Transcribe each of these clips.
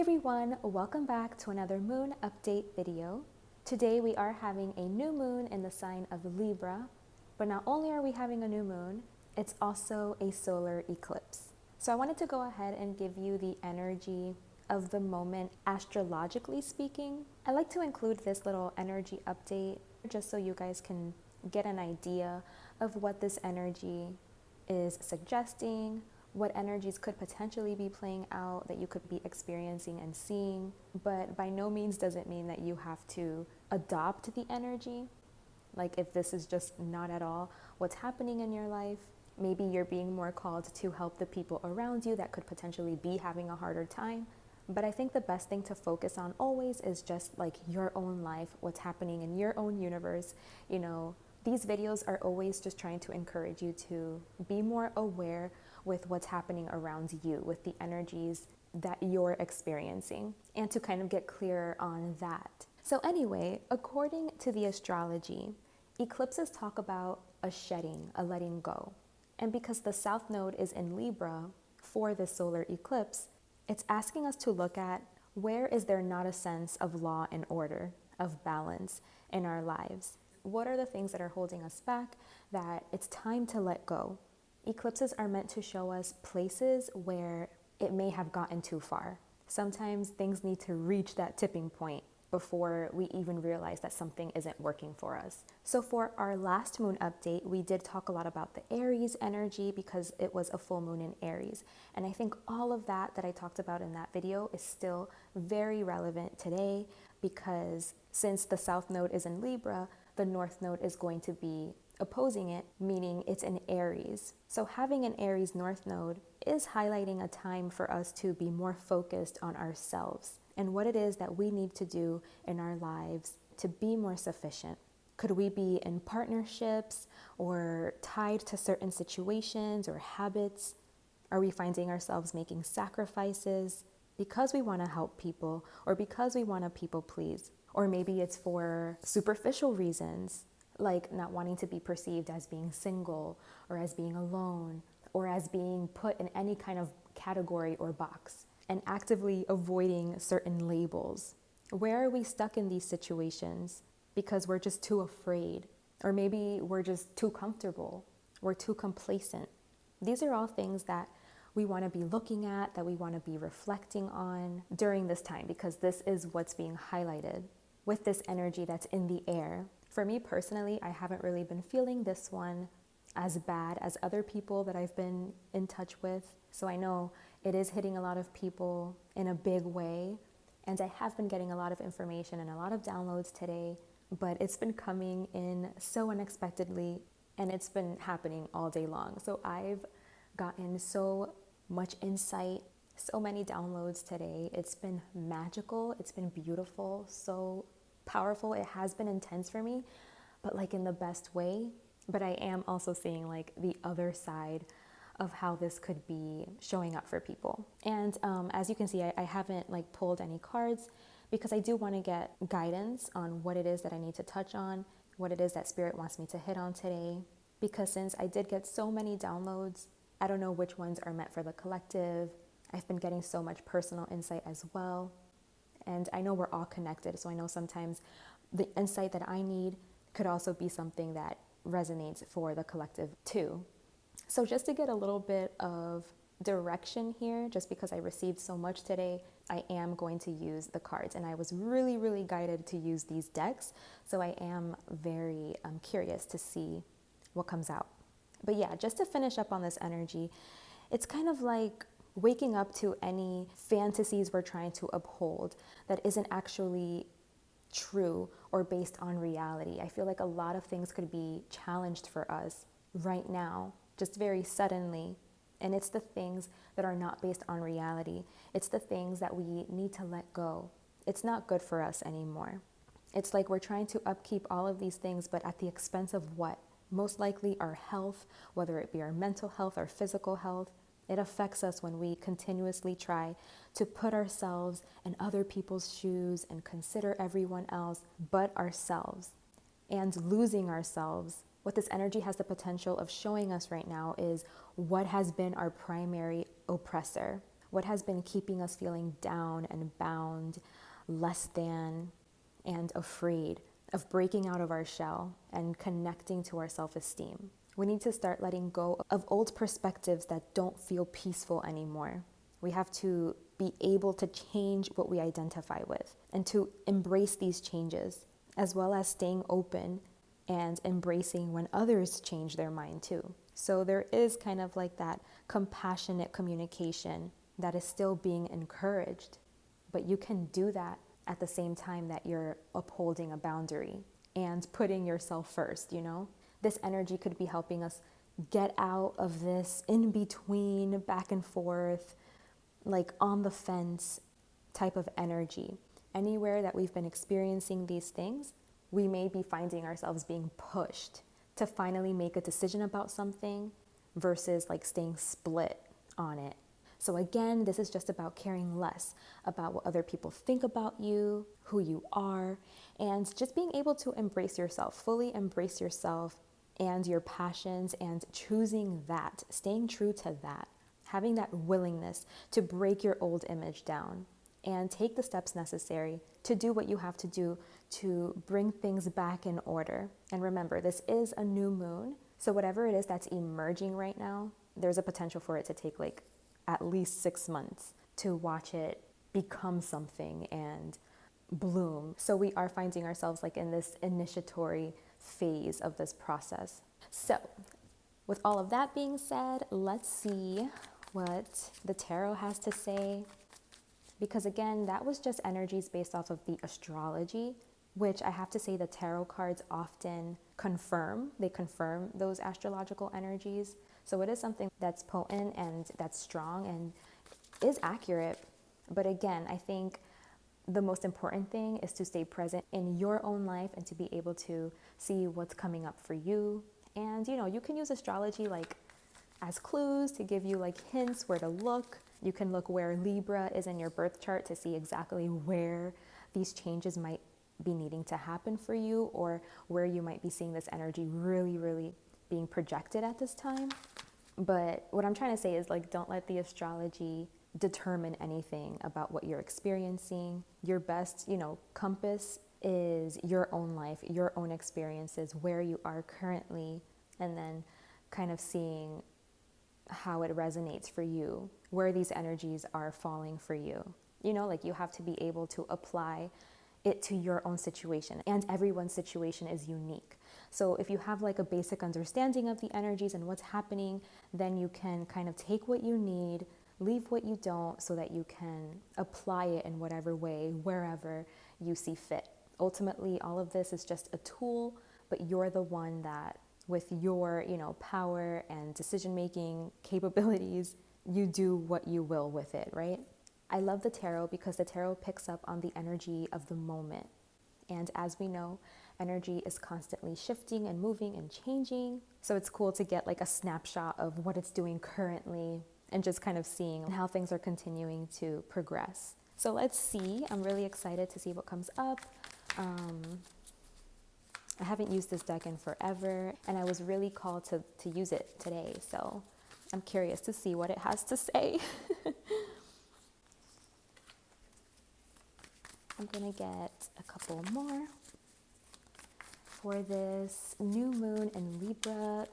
everyone, welcome back to another moon update video. Today we are having a new moon in the sign of Libra, but not only are we having a new moon, it's also a solar eclipse. So I wanted to go ahead and give you the energy of the moment astrologically speaking. I like to include this little energy update just so you guys can get an idea of what this energy is suggesting, what energies could potentially be playing out that you could be experiencing and seeing, but by no means does it mean that you have to adopt the energy. Like if this is just not at all what's happening in your life, maybe you're being more called to help the people around you that could potentially be having a harder time. But I think the best thing to focus on always is just like your own life, what's happening in your own universe. You know, these videos are always just trying to encourage you to be more aware with what's happening around you, with the energies that you're experiencing, and to kind of get clearer on that. So anyway, according to the astrology, eclipses talk about a shedding, a letting go. And because the South Node is in Libra for this solar eclipse, it's asking us to look at where is there not a sense of law and order, of balance in our lives. What are the things that are holding us back that it's time to let go? Eclipses are meant to show us places where it may have gotten too far. Sometimes things need to reach that tipping point before we even realize that something isn't working for us. So for our last moon update, we did talk a lot about the Aries energy because it was a full moon in Aries. And I think all of that I talked about in that video is still very relevant today because since the South Node is in Libra, the North Node is going to be opposing it, meaning it's in Aries. So having an Aries North Node is highlighting a time for us to be more focused on ourselves and what it is that we need to do in our lives to be more sufficient. Could we be in partnerships or tied to certain situations or habits? Are we finding ourselves making sacrifices because we want to help people or because we want to people please? Or maybe it's for superficial reasons, like not wanting to be perceived as being single or as being alone or as being put in any kind of category or box, and actively avoiding certain labels. Where are we stuck in these situations because we're just too afraid, or maybe we're just too comfortable, we're too complacent? These are all things that we want to be looking at, that we want to be reflecting on during this time, because this is what's being highlighted with this energy that's in the air. For me personally, I haven't really been feeling this one as bad as other people that I've been in touch with. So I know it is hitting a lot of people in a big way. And I have been getting a lot of information and a lot of downloads today, but it's been coming in so unexpectedly and it's been happening all day long. So I've gotten so much insight, so many downloads today. It's been magical. It's been beautiful, so powerful. It has been intense for me, but like in the best way. But I am also seeing like the other side of how this could be showing up for people. And as you can see, I haven't like pulled any cards because I do want to get guidance on what it is that I need to touch on, what it is that Spirit wants me to hit on today. Because since I did get so many downloads, I don't know which ones are meant for the collective. I've been getting so much personal insight as well. And I know we're all connected, so I know sometimes the insight that I need could also be something that resonates for the collective too. So just to get a little bit of direction here, just because I received so much today, I am going to use the cards. And I was really, really guided to use these decks. So I am very curious to see what comes out. But yeah, just to finish up on this energy, it's kind of like waking up to any fantasies we're trying to uphold that isn't actually true or based on reality. I feel like a lot of things could be challenged for us right now, just very suddenly. And it's the things that are not based on reality. It's the things that we need to let go. It's not good for us anymore. It's like we're trying to upkeep all of these things, but at the expense of what? Most likely our health, whether it be our mental health or physical health. It affects us when we continuously try to put ourselves in other people's shoes and consider everyone else but ourselves, and losing ourselves. What this energy has the potential of showing us right now is what has been our primary oppressor, What has been keeping us feeling down and bound, less than, and afraid of breaking out of our shell and connecting to our self-esteem? We need to start letting go of old perspectives that don't feel peaceful anymore. We have to be able to change what we identify with and to embrace these changes, as well as staying open and embracing when others change their mind too. So there is kind of like that compassionate communication that is still being encouraged, but you can do that at the same time that you're upholding a boundary and putting yourself first, you know? This energy could be helping us get out of this in between, back and forth, like on the fence type of energy. Anywhere that we've been experiencing these things, we may be finding ourselves being pushed to finally make a decision about something versus like staying split on it. So again, this is just about caring less about what other people think about you, who you are, and just being able to embrace yourself, fully embrace yourself and your passions, and choosing that, staying true to that, having that willingness to break your old image down and take the steps necessary to do what you have to do to bring things back in order. And remember, this is a new moon, so whatever it is that's emerging right now, there's a potential for it to take like at least 6 months to watch it become something and bloom. So we are finding ourselves like in this initiatory phase of this process. So with all of that being said, let's see what the tarot has to say. Because again, that was just energies based off of the astrology, which I have to say the tarot cards often confirm. They confirm those astrological energies. So it is something that's potent and that's strong and is accurate. But again, I think the most important thing is to stay present in your own life and to be able to see what's coming up for you. And you know, you can use astrology like as clues to give you like hints where to look. You can look where Libra is in your birth chart to see exactly where these changes might be needing to happen for you, or where you might be seeing this energy really, really being projected at this time. But what I'm trying to say is like, don't let the astrology determine anything about what you're experiencing. Your best, you know, compass is your own life, your own experiences, where you are currently, and then kind of seeing how it resonates for you, where these energies are falling for you. You know, like you have to be able to apply it to your own situation, and everyone's situation is unique. So if you have like a basic understanding of the energies and what's happening, then you can kind of take what you need, leave what you don't, so that you can apply it in whatever way, wherever you see fit. Ultimately, all of this is just a tool, but you're the one that, with your, you know, power and decision-making capabilities, you do what you will with it, right? I love the tarot because the tarot picks up on the energy of the moment. And as we know, energy is constantly shifting and moving and changing. So it's cool to get like a snapshot of what it's doing currently and just kind of seeing how things are continuing to progress. So let's see. I'm really excited to see what comes up. I haven't used this deck in forever, and I was really called to use it today. So I'm curious to see what it has to say. I'm gonna get a couple more for this new moon in Libra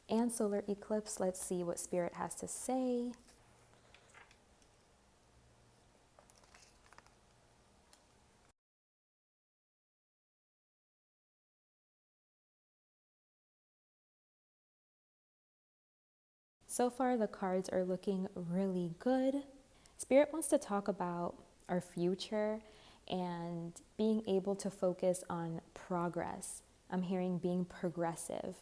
and solar eclipse. Let's see what Spirit has to say. So far, the cards are looking really good. Spirit wants to talk about our future and being able to focus on progress. I'm hearing being progressive,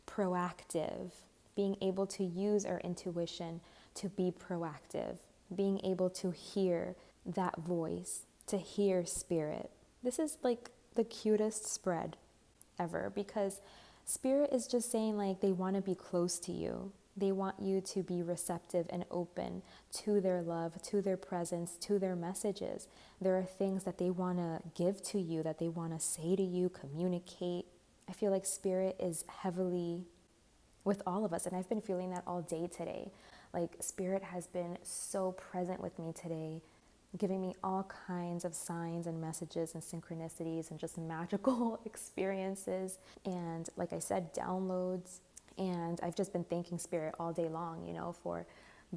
proactive, being able to use our intuition to be proactive, being able to hear that voice, to hear Spirit. This is like the cutest spread ever, because Spirit is just saying like they want to be close to you. They want you to be receptive and open to their love, to their presence, to their messages. There are things that they want to give to you, that they want to say to you, communicate. I feel like Spirit is heavily with all of us, and I've been feeling that all day today. Like, Spirit has been so present with me today, giving me all kinds of signs and messages and synchronicities and just magical experiences. And like I said, downloads. And I've just been thanking Spirit all day long, for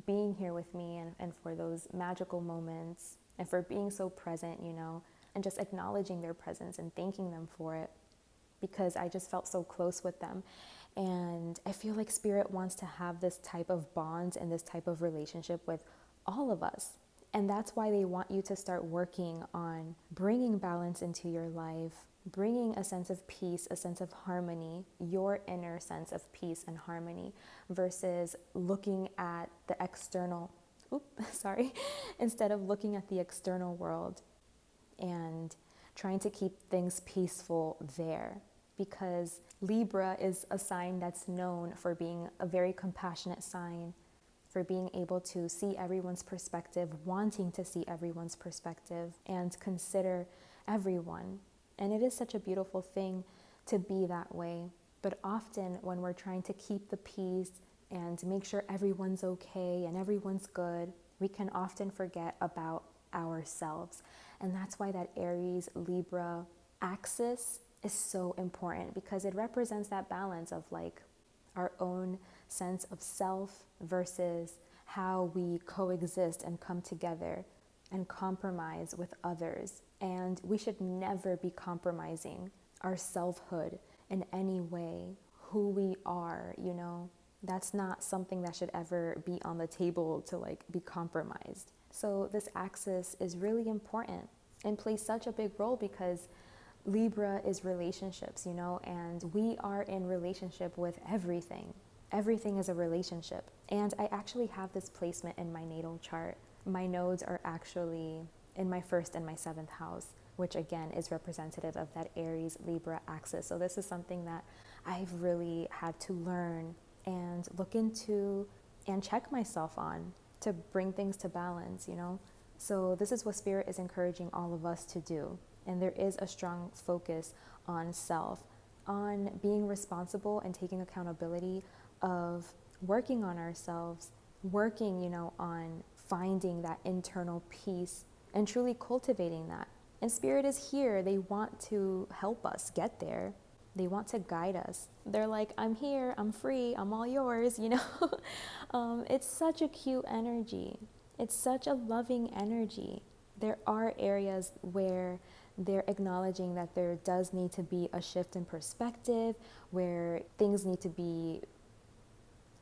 being here with me, and for those magical moments, and for being so present, and just acknowledging their presence and thanking them for it, because I just felt so close with them. And I feel like Spirit wants to have this type of bond and this type of relationship with all of us. And that's why they want you to start working on bringing balance into your life, bringing a sense of peace, a sense of harmony, your inner sense of peace and harmony, versus looking at the external, instead of looking at the external world and trying to keep things peaceful there. Because Libra is a sign that's known for being a very compassionate sign, for being able to see everyone's perspective, wanting to see everyone's perspective and consider everyone. And it is such a beautiful thing to be that way. But often when we're trying to keep the peace and make sure everyone's okay and everyone's good, we can often forget about ourselves. And that's why that Aries Libra axis is so important, because it represents that balance of like our own sense of self versus how we coexist and come together and compromise with others. And we should never be compromising our selfhood in any way, who we are, That's not something that should ever be on the table to like be compromised. So this axis is really important and plays such a big role, because Libra is relationships, and we are in relationship with everything. Everything is a relationship. And I actually have this placement in my natal chart. My nodes are actually in my 1st and my 7th house, which again is representative of that Aries Libra axis. So this is something that I've really had to learn and look into and check myself on to bring things to balance, So this is what Spirit is encouraging all of us to do. And there is a strong focus on self, on being responsible and taking accountability of working on ourselves, working, on finding that internal peace and truly cultivating that. And Spirit is here. They want to help us get there. They want to guide us. They're like, I'm here, I'm free, I'm all yours, It's such a cute energy. It's such a loving energy. There are areas where they're acknowledging that there does need to be a shift in perspective, where things need to be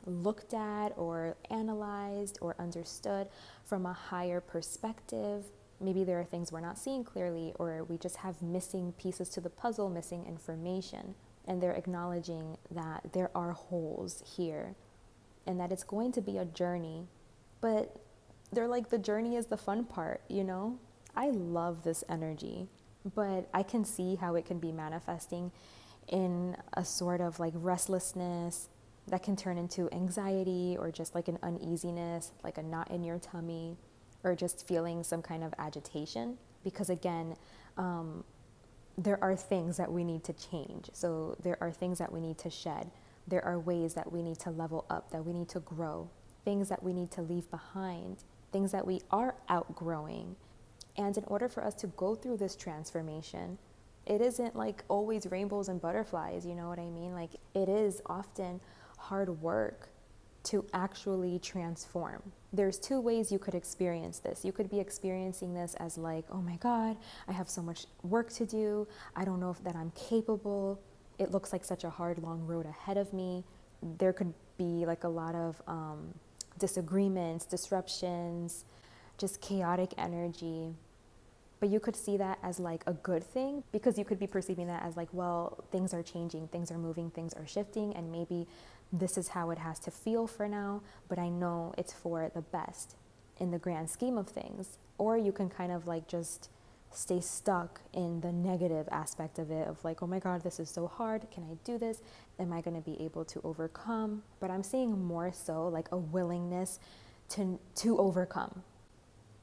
looked at or analyzed or understood from a higher perspective. Maybe there are things we're not seeing clearly, or we just have missing pieces to the puzzle, missing information. And they're acknowledging that there are holes here and that it's going to be a journey. But they're like, the journey is the fun part, I love this energy, but I can see how it can be manifesting in a sort of like restlessness that can turn into anxiety, or just like an uneasiness, like a knot in your tummy, or just feeling some kind of agitation. Because again, there are things that we need to change. So there are things that we need to shed. There are ways that we need to level up, that we need to grow, things that we need to leave behind, things that we are outgrowing. And in order for us to go through this transformation, it isn't like always rainbows and butterflies, you know what I mean? Like, it is often hard work to actually transform. There's two ways you could experience this. You could be experiencing this as like, oh my God, I have so much work to do. I don't know if that I'm capable. It looks like such a hard, long road ahead of me. There could be like a lot of disagreements, disruptions, just chaotic energy. But you could see that as like a good thing, because you could be perceiving that as like, well, things are changing, things are moving, things are shifting, and maybe this is how it has to feel for now, but I know it's for the best in the grand scheme of things. Or you can kind of like just stay stuck in the negative aspect of it, of like, oh my God, this is so hard. Can I do this? Am I going to be able to overcome? But I'm seeing more so like a willingness to overcome,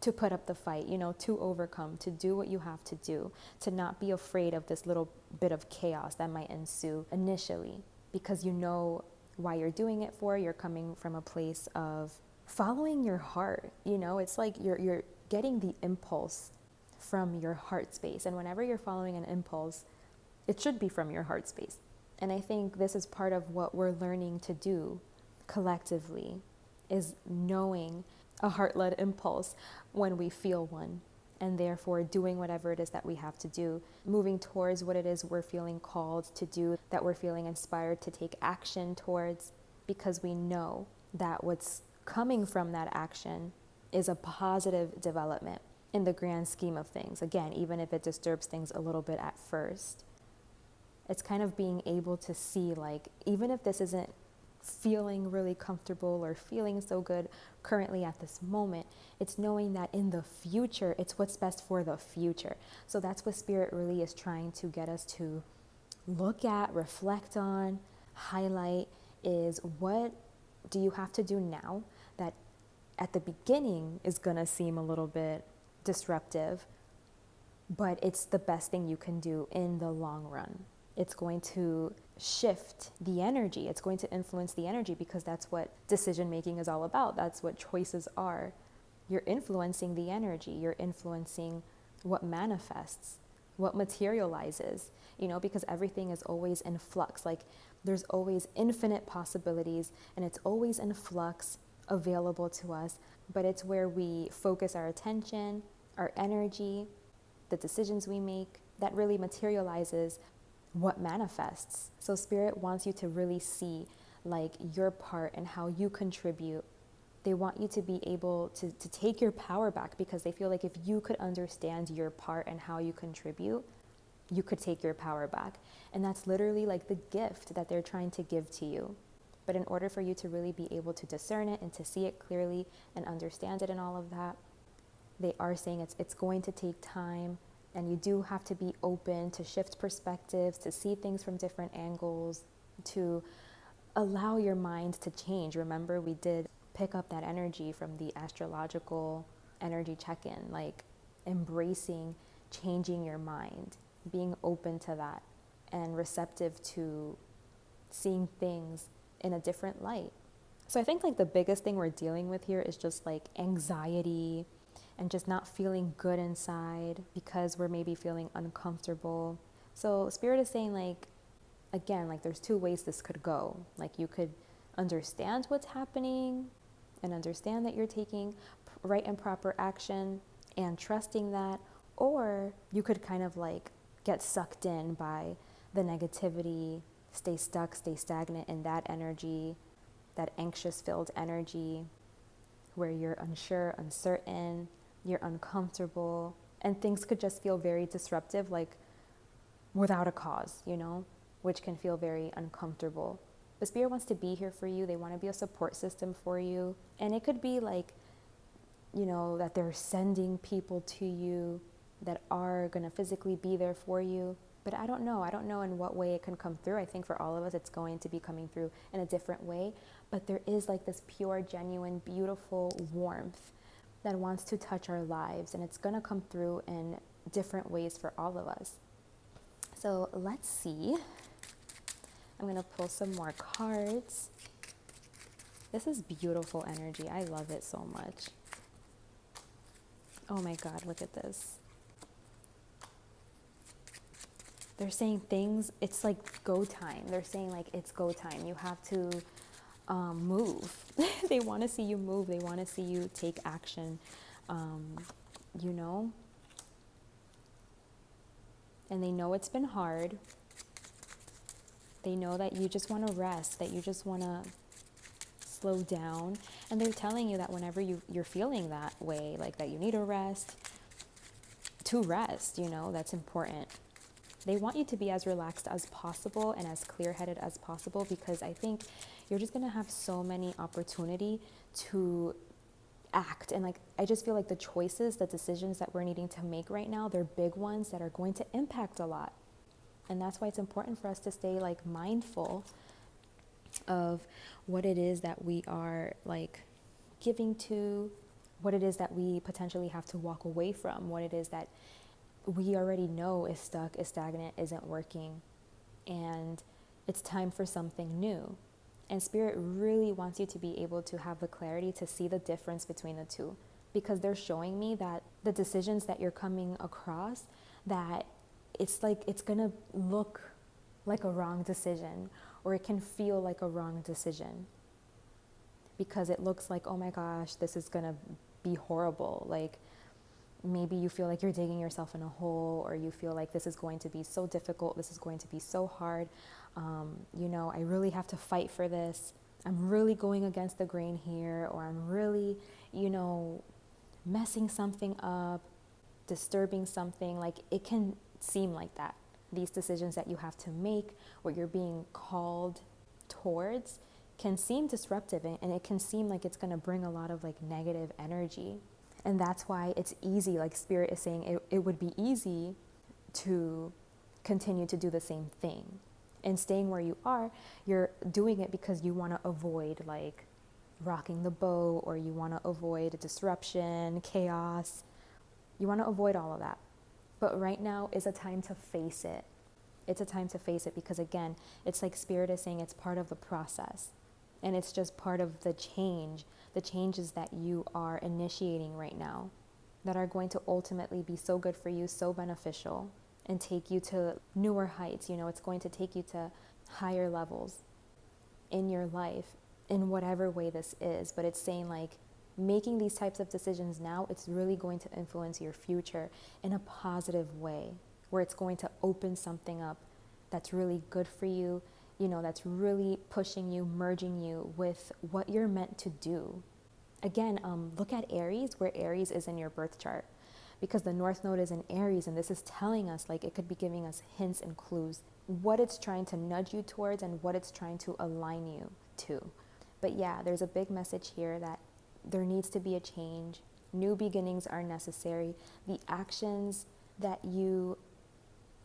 to put up the fight, to overcome, to do what you have to do, to not be afraid of this little bit of chaos that might ensue initially, because you know why you're doing it for. You're coming from a place of following your heart. You know, it's like you're getting the impulse from your heart space. And whenever you're following an impulse, it should be from your heart space. And I think this is part of what we're learning to do collectively, is knowing a heart-led impulse when we feel one, and therefore doing whatever it is that we have to do, moving towards what it is we're feeling called to do, that we're feeling inspired to take action towards, because we know that what's coming from that action is a positive development in the grand scheme of things. Again, even if it disturbs things a little bit at first, it's kind of being able to see, like, even if this isn't feeling really comfortable or feeling so good currently at this moment, it's knowing that in the future, it's what's best for the future. So that's what Spirit really is trying to get us to look at, reflect on, highlight, is what do you have to do now that at the beginning is going to seem a little bit disruptive, but it's the best thing you can do in the long run. It's going to shift the energy. It's going to influence the energy, because that's what decision making is all about. That's what choices are. You're influencing the energy. You're influencing what manifests, what materializes, you know, because everything is always in flux. Like, there's always infinite possibilities, and it's always in flux available to us. But it's where we focus our attention, our energy, the decisions we make, that really materializes what manifests. So Spirit wants you to really see, like, your part and how you contribute. They want you to be able to take your power back, because they feel like if you could understand your part and how you contribute, you could take your power back. And that's literally like the gift that they're trying to give to you. But in order for you to really be able to discern it and to see it clearly and understand it and all of that, they are saying it's going to take time. And you do have to be open to shift perspectives, to see things from different angles, to allow your mind to change. Remember, we did pick up that energy from the astrological energy check-in, like embracing changing your mind, being open to that, and receptive to seeing things in a different light. So I think, like, the biggest thing we're dealing with here is just like anxiety, and just not feeling good inside because we're maybe feeling uncomfortable. So Spirit is saying, like, again, like, there's two ways this could go. Like, you could understand what's happening and understand that you're taking right and proper action and trusting that, or you could kind of like get sucked in by the negativity, stay stuck, stay stagnant in that energy, that anxious filled energy where you're unsure, uncertain, you're uncomfortable, and things could just feel very disruptive, like without a cause, you know, which can feel very uncomfortable. But Spirit wants to be here for you. They want to be a support system for you. And it could be like, you know, that they're sending people to you that are going to physically be there for you. But I don't know. I don't know in what way it can come through. I think for all of us, it's going to be coming through in a different way. But there is like this pure, genuine, beautiful warmth that wants to touch our lives. And it's going to come through in different ways for all of us. So let's see. I'm going to pull some more cards. This is beautiful energy. I love it so much. Oh my God, look at this. They're saying things, it's like go time. They're saying like it's go time. You have to move. They want to see you move. They want to see you take action, you know. And they know it's been hard. They know that you just want to rest, that you just want to slow down. And they're telling you that whenever you're feeling that way, like that you need a rest, to rest, you know, that's important. They want you to be as relaxed as possible and as clear-headed as possible, because I think you're just going to have so many opportunity to act. And like, I just feel like the choices, the decisions that we're needing to make right now, they're big ones that are going to impact a lot. And that's why it's important for us to stay like mindful of what it is that we are like giving to, what it is that we potentially have to walk away from, what it is that we already know is stuck, is stagnant, isn't working, and it's time for something new. And Spirit really wants you to be able to have the clarity to see the difference between the two, because they're showing me that the decisions that you're coming across, that it's like it's gonna look like a wrong decision, or it can feel like a wrong decision, because it looks like, oh my gosh, this is gonna be horrible. Like maybe you feel like you're digging yourself in a hole, or you feel like this is going to be so difficult, this is going to be so hard. I really have to fight for this. I'm really going against the grain here, or I'm really, messing something up, disturbing something. Like it can seem like that. These decisions that you have to make, what you're being called towards, can seem disruptive, and it can seem like it's going to bring a lot of like negative energy. And that's why it's easy, like Spirit is saying, it would be easy to continue to do the same thing. And staying where you are, you're doing it because you want to avoid like rocking the boat, or you want to avoid disruption, chaos. You want to avoid all of that. But right now is a time to face it. It's a time to face it, because again, it's like Spirit is saying it's part of the process. And it's just part of the changes that you are initiating right now, that are going to ultimately be so good for you, so beneficial, and take you to newer heights. It's going to take you to higher levels in your life, in whatever way this is. But it's saying like making these types of decisions now, it's really going to influence your future in a positive way, where it's going to open something up that's really good for you, that's really pushing you, merging you with what you're meant to do. Again, look at Aries, where Aries is in your birth chart, because the North Node is in Aries, and this is telling us, like, it could be giving us hints and clues, what it's trying to nudge you towards and what it's trying to align you to. But yeah, there's a big message here that there needs to be a change. New beginnings are necessary. The actions that you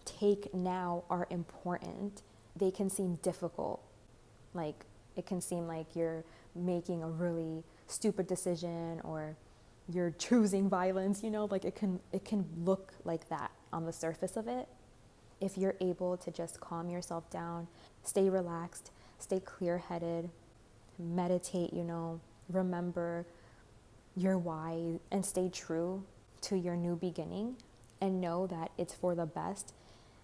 take now are important. They can seem difficult. Like it can seem like you're making a really stupid decision, or you're choosing violence, like it can look like that on the surface of it. If you're able to just calm yourself down, stay relaxed, stay clear-headed, meditate, remember your why, and stay true to your new beginning, and know that it's for the best.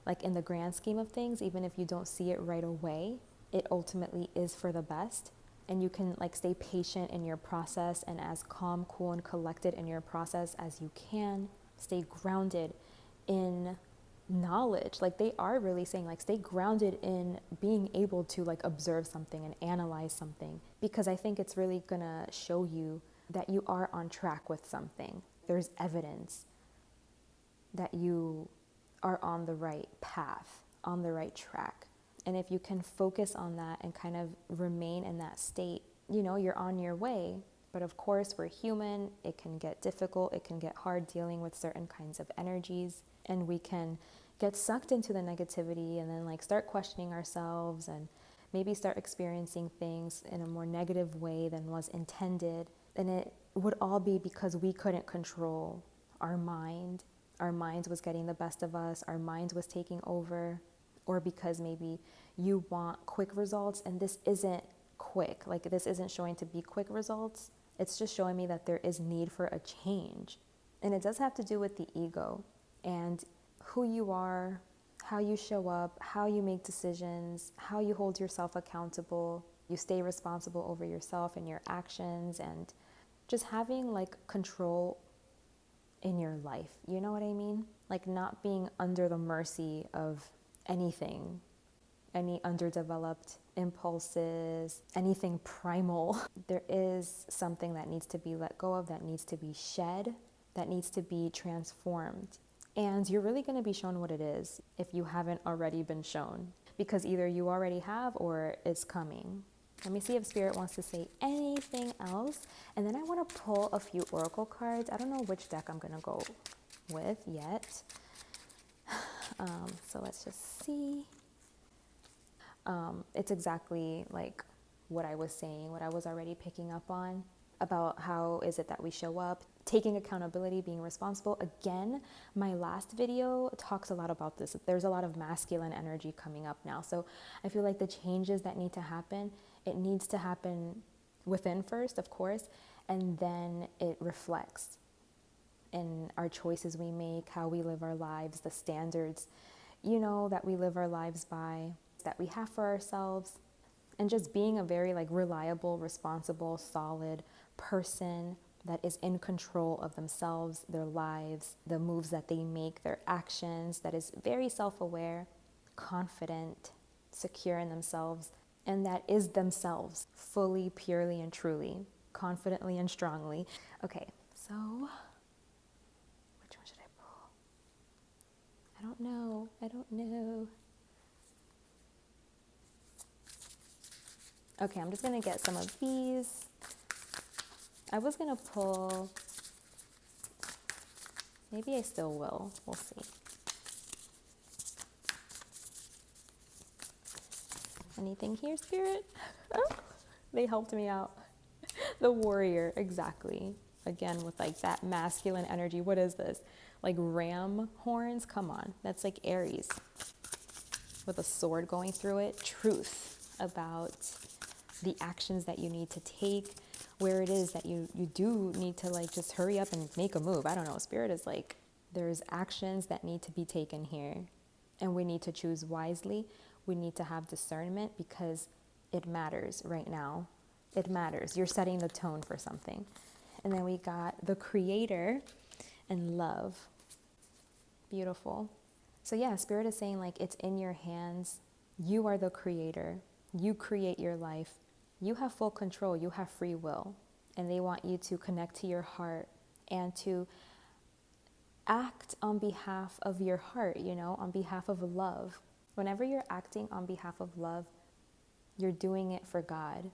Like in the grand scheme of things, even if you don't see it right away, it ultimately is for the best. And you can like stay patient in your process, and as calm, cool, and collected in your process as you can. Stay grounded in knowledge. Like they are really saying, like, stay grounded in being able to like observe something and analyze something, because I think it's really gonna show you that you are on track with something. There's evidence that you are on the right path, on the right track. And if you can focus on that and kind of remain in that state, you're on your way. But of course, we're human. It can get difficult. It can get hard dealing with certain kinds of energies. And we can get sucked into the negativity, and then like start questioning ourselves, and maybe start experiencing things in a more negative way than was intended. And it would all be because we couldn't control our mind. Our minds was getting the best of us. Our minds was taking over. Or because maybe you want quick results, and this isn't quick. Like this isn't showing to be quick results. It's just showing me that there is need for a change. And it does have to do with the ego and who you are, how you show up, how you make decisions, how you hold yourself accountable. You stay responsible over yourself and your actions, and just having like control in your life. You know what I mean? Like not being under the mercy of anything, any underdeveloped impulses, anything primal. There is something that needs to be let go of, that needs to be shed, that needs to be transformed. And you're really going to be shown what it is if you haven't already been shown, because either you already have or it's coming. Let me see if Spirit wants to say anything else. And then I want to pull a few oracle cards. I don't know which deck I'm going to go with yet. So let's just see. It's exactly like what I was saying, what I was already picking up on about how is it that we show up, taking accountability, being responsible. Again, my last video talks a lot about this. There's a lot of masculine energy coming up now. So I feel like the changes that need to happen, It needs to happen within first, of course, and then it reflects in our choices we make, how we live our lives, the standards, that we live our lives by, that we have for ourselves, and just being a very reliable, responsible, solid person that is in control of themselves, their lives, the moves that they make, their actions, that is very self-aware, confident, secure in themselves, and that is themselves fully, purely, and truly, confidently and strongly. Okay, so which one should I pull? I don't know. Okay, I'm just gonna get some of these. I was gonna pull, maybe I still will, we'll see. Anything here, Spirit? They helped me out. The warrior, exactly. Again, with that masculine energy. What is this? Ram horns? Come on. That's Aries with a sword going through it. Truth about the actions that you need to take, where it is that you do need to just hurry up and make a move. I don't know. Spirit is there's actions that need to be taken here, and we need to choose wisely. We need to have discernment because it matters right now. It matters. You're setting the tone for something. And then we got the creator and love. Beautiful. So yeah, Spirit is saying it's in your hands. You are the creator. You create your life. You have full control. You have free will. And they want you to connect to your heart and to act on behalf of your heart, on behalf of love. Whenever you're acting on behalf of love, you're doing it for God.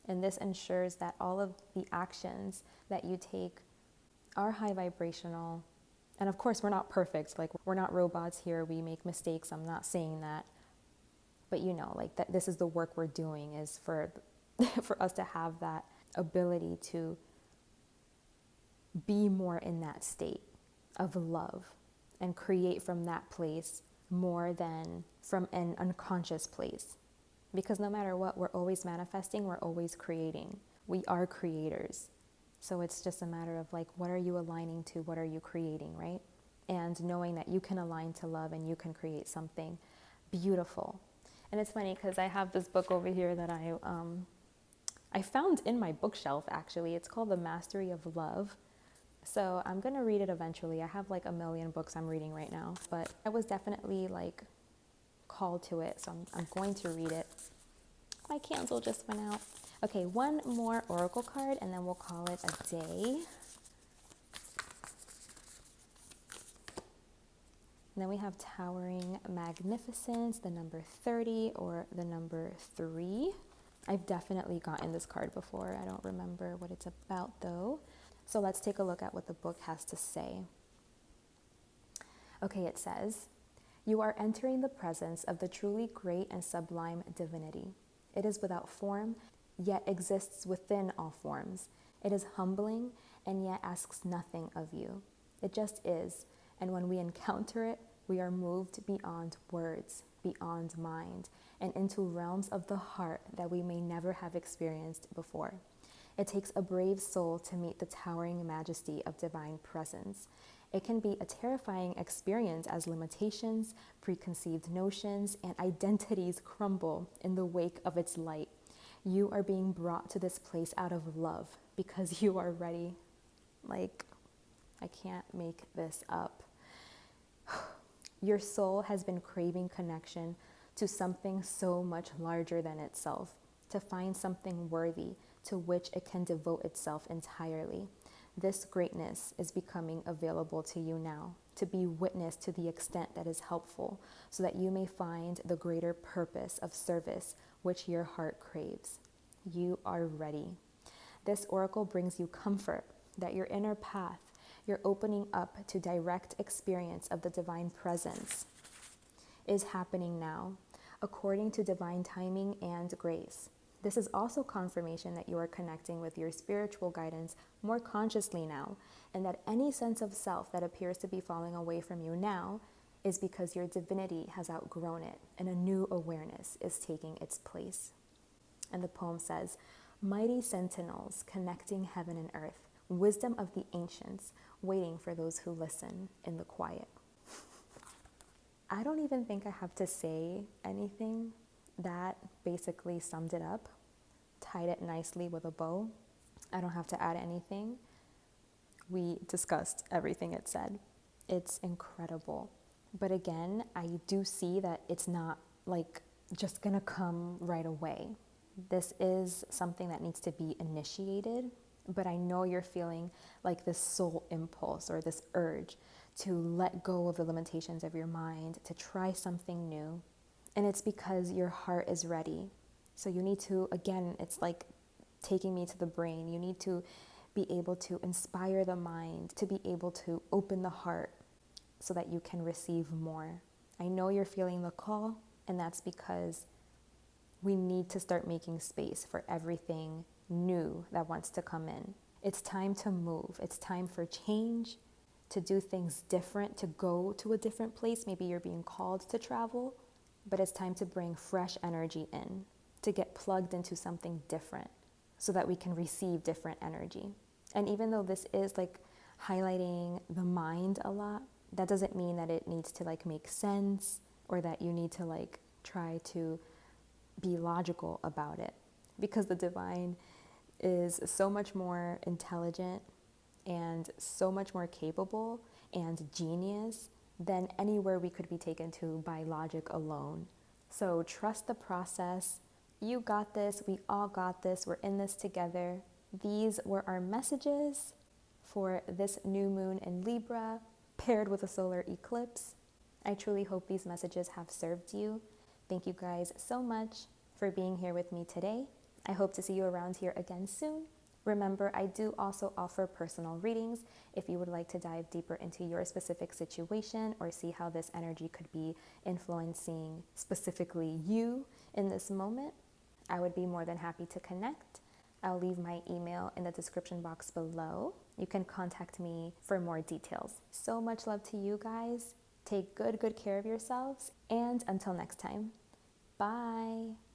And this ensures that all of the actions that you take are high vibrational. And of course, we're not perfect. We're not robots here. We make mistakes. I'm not saying that. But that this is the work we're doing, is for for us to have that ability to be more in that state of love and create from that place more than from an unconscious place. Because no matter what, we're always manifesting, we're always creating. We are creators. So it's just a matter of what are you aligning to? What are you creating, right? And knowing that you can align to love and you can create something beautiful. And it's funny because I have this book over here that I found in my bookshelf, actually. It's called The Mastery of Love. So I'm going to read it eventually. I have a million books I'm reading right now, but I was definitely called to it. So I'm going to read it. My candle just went out. Okay, one more oracle card and then we'll call it a day. And then we have Towering Magnificence, the number 30 or the number 3. I've definitely gotten this card before. I don't remember what it's about though. So let's take a look at what the book has to say. Okay, it says, "You are entering the presence of the truly great and sublime divinity. It is without form, yet exists within all forms. It is humbling, and yet asks nothing of you. It just is, and when we encounter it, we are moved beyond words, beyond mind, and into realms of the heart that we may never have experienced before. It takes a brave soul to meet the towering majesty of divine presence. It can be a terrifying experience as limitations, preconceived notions, and identities crumble in the wake of its light. You are being brought to this place out of love because you are ready." I can't make this up. Your soul has been craving connection to something so much larger than itself, to find something worthy to which it can devote itself entirely. This greatness is becoming available to you now, to be witness to the extent that is helpful, so that you may find the greater purpose of service which your heart craves. You are ready. This oracle brings you comfort that your inner path, your opening up to direct experience of the divine presence, is happening now, according to divine timing and grace. This is also confirmation that you are connecting with your spiritual guidance more consciously now, and that any sense of self that appears to be falling away from you now is because your divinity has outgrown it and a new awareness is taking its place. And the poem says, mighty sentinels connecting heaven and earth, wisdom of the ancients, waiting for those who listen in the quiet. I don't even think I have to say anything. That basically summed it up, tied it nicely with a bow. I don't have to add anything. We discussed everything it said. It's incredible. But again, I do see that it's not like just gonna come right away. This is something that needs to be initiated, but I know you're feeling like this soul impulse or this urge to let go of the limitations of your mind, to try something new. And it's because your heart is ready. So you need to, again, it's like taking me to the brain. You need to be able to inspire the mind, to be able to open the heart so that you can receive more. I know you're feeling the call, and that's because we need to start making space for everything new that wants to come in. It's time to move. It's time for change, to do things different, to go to a different place. Maybe you're being called to travel, but it's time to bring fresh energy in, to get plugged into something different so that we can receive different energy. And even though this is like highlighting the mind a lot, that doesn't mean that it needs to like make sense or that you need to like try to be logical about it, because the divine is so much more intelligent and so much more capable and genius than anywhere we could be taken to by logic alone. So trust the process. You got this. We all got this. We're in this together. These were our messages for this new moon in Libra, paired with a solar eclipse. I truly hope these messages have served you. Thank you guys so much for being here with me today. I hope to see you around here again soon. Remember, I do also offer personal readings if you would like to dive deeper into your specific situation or see how this energy could be influencing specifically you in this moment. I would be more than happy to connect. I'll leave my email in the description box below. You can contact me for more details. So much love to you guys. Take good care of yourselves. And until next time, bye.